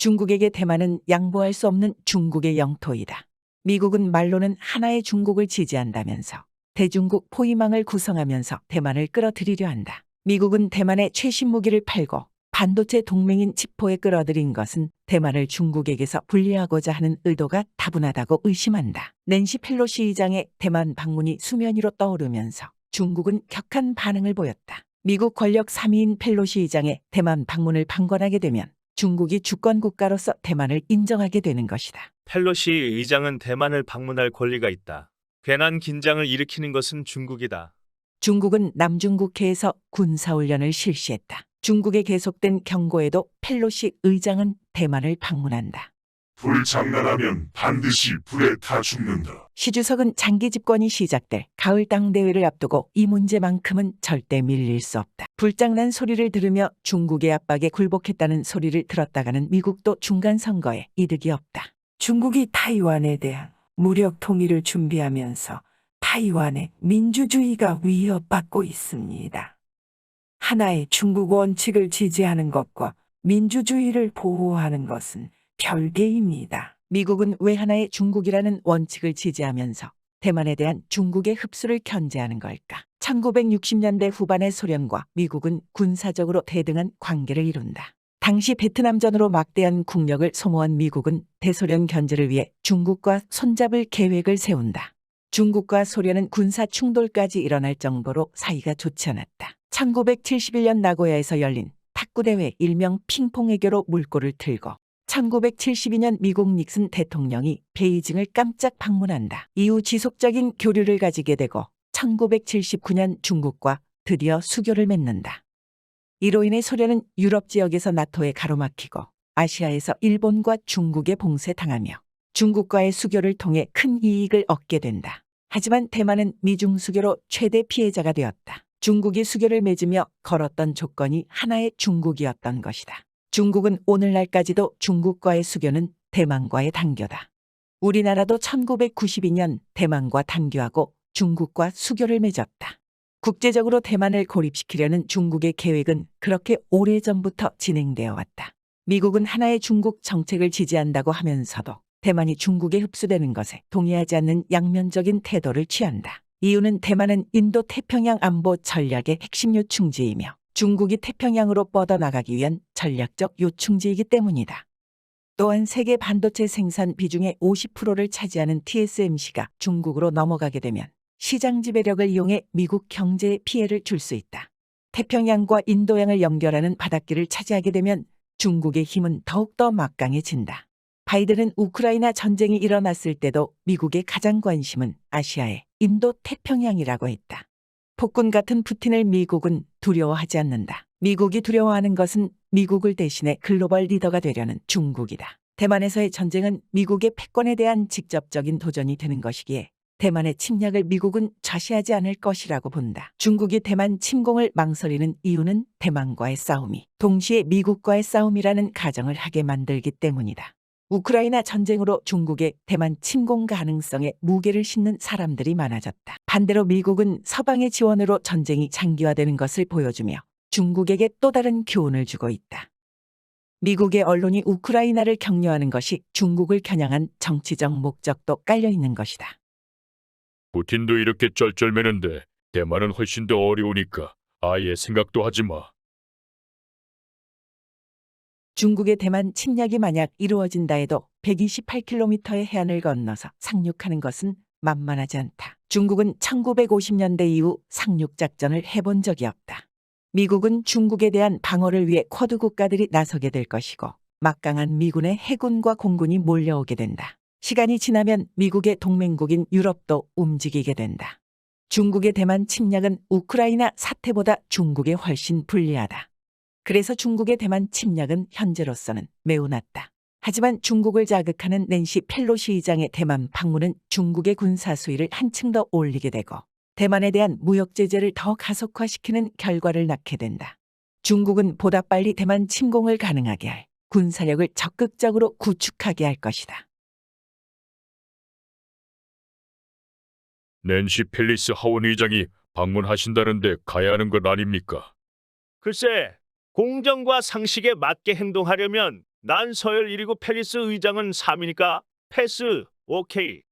중국에게 대만은 양보할 수 없는 중국의 영토이다. 미국은 말로는 하나의 중국을 지지한다면서 대중국 포위망을 구성하면서 대만을 끌어들이려 한다. 미국은 대만의 최신 무기를 팔고 반도체 동맹인 치포에 끌어들인 것은 대만을 중국에게서 분리하고자 하는 의도가 다분하다고 의심한다. 낸시 펠로시 의장의 대만 방문이 수면 위로 떠오르면서 중국은 격한 반응을 보였다. 미국 권력 3위인 펠로시 의장의 대만 방문을 방관하게 되면 중국이 주권 국가로서 대만을 인정하게 되는 것이다. 펠로시 의장은 대만을 방문할 권리가 있다. 괜한 긴장을 일으키는 것은 중국이다. 중국은 남중국해에서 군사훈련을 실시했다. 중국의 계속된 경고에도 펠로시 의장은 대만을 방문한다. 불장난하면 반드시 불에 타 죽는다. 시 주석은 장기 집권이 시작될 가을 당대회를 앞두고 이 문제만큼은 절대 밀릴 수 없다. 불장난 소리를 들으며 중국의 압박에 굴복했다는 소리를 들었다가는 미국도 중간 선거에 이득이 없다. 중국이 타이완에 대한 무력 통일을 준비하면서 타이완의 민주주의가 위협받고 있습니다. 하나의 중국 원칙을 지지하는 것과 민주주의를 보호하는 것은 별개입니다. 미국은 왜 하나의 중국이라는 원칙을 지지하면서 대만에 대한 중국의 흡수를 견제하는 걸까? 1960년대 후반의 소련과 미국은 군사적으로 대등한 관계를 이룬다. 당시 베트남전으로 막대한 국력을 소모한 미국은 대소련 견제를 위해 중국과 손잡을 계획을 세운다. 중국과 소련은 군사 충돌까지 일어날 정도로 사이가 좋지 않았다. 1971년 나고야에서 열린 탁구대회 일명 핑퐁 외교로 물꼬를 틀고 1972년 미국 닉슨 대통령이 베이징을 깜짝 방문한다. 이후 지속적인 교류를 가지게 되고 1979년 중국과 드디어 수교를 맺는다. 이로 인해 소련은 유럽 지역에서 나토에 가로막히고 아시아에서 일본과 중국에 봉쇄당하며 중국과의 수교를 통해 큰 이익을 얻게 된다. 하지만 대만은 미중 수교로 최대 피해자가 되었다. 중국이 수교를 맺으며 걸었던 조건이 하나의 중국이었던 것이다. 중국은 오늘날까지도 중국과의 수교는 대만과의 단교다. 우리나라도 1992년 대만과 단교하고 중국과 수교를 맺었다. 국제적으로 대만을 고립시키려는 중국의 계획은 그렇게 오래전부터 진행되어 왔다. 미국은 하나의 중국 정책을 지지한다고 하면서도 대만이 중국에 흡수되는 것에 동의하지 않는 양면적인 태도를 취한다. 이유는 대만은 인도 태평양 안보 전략의 핵심 요충지이며 중국이 태평양으로 뻗어나가기 위한 전략적 요충지이기 때문이다. 또한 세계 반도체 생산 비중의 50%를 차지하는 TSMC가 중국으로 넘어가게 되면 시장 지배력을 이용해 미국 경제에 피해를 줄 수 있다. 태평양과 인도양을 연결하는 바닷길을 차지하게 되면 중국의 힘은 더욱더 막강해진다. 바이든은 우크라이나 전쟁이 일어났을 때도 미국의 가장 관심은 아시아의 인도 태평양이라고 했다. 폭군 같은 푸틴을 미국은 두려워하지 않는다. 미국이 두려워하는 것은 미국을 대신해 글로벌 리더가 되려는 중국이다. 대만에서의 전쟁은 미국의 패권에 대한 직접적인 도전이 되는 것이기에 대만의 침략을 미국은 좌시하지 않을 것이라고 본다. 중국이 대만 침공을 망설이는 이유는 대만과의 싸움이 동시에 미국과의 싸움이라는 가정을 하게 만들기 때문이다. 우크라이나 전쟁으로 중국의 대만 침공 가능성에 무게를 싣는 사람들이 많아졌다. 반대로 미국은 서방의 지원으로 전쟁이 장기화되는 것을 보여주며 중국에게 또 다른 교훈을 주고 있다. 미국의 언론이 우크라이나를 격려하는 것이 중국을 겨냥한 정치적 목적도 깔려 있는 것이다. 푸틴도 이렇게 쩔쩔매는데 대만은 훨씬 더 어려우니까 아예 생각도 하지 마. 중국의 대만 침략이 만약 이루어진다 해도 128km의 해안을 건너서 상륙하는 것은 만만하지 않다. 중국은 1950년대 이후 상륙작전을 해본 적이 없다. 미국은 중국에 대한 방어를 위해 쿼드 국가들이 나서게 될 것이고 막강한 미군의 해군과 공군이 몰려오게 된다. 시간이 지나면 미국의 동맹국인 유럽도 움직이게 된다. 중국의 대만 침략은 우크라이나 사태보다 중국에 훨씬 불리하다. 그래서 중국의 대만 침략은 현재로서는 매우 낮다. 하지만 중국을 자극하는 낸시 펠로시 의장의 대만 방문은 중국의 군사 수위를 한층 더 올리게 되고 대만에 대한 무역 제재를 더 가속화시키는 결과를 낳게 된다. 중국은 보다 빨리 대만 침공을 가능하게 할 군사력을 적극적으로 구축하게 할 것이다. 낸시 펠리스 하원 의장이 방문하신다는데 가야 하는 것 아닙니까? 글쎄, 공정과 상식에 맞게 행동하려면 난 서열 1위고 페리스 의장은 3위니까 패스. 오케이.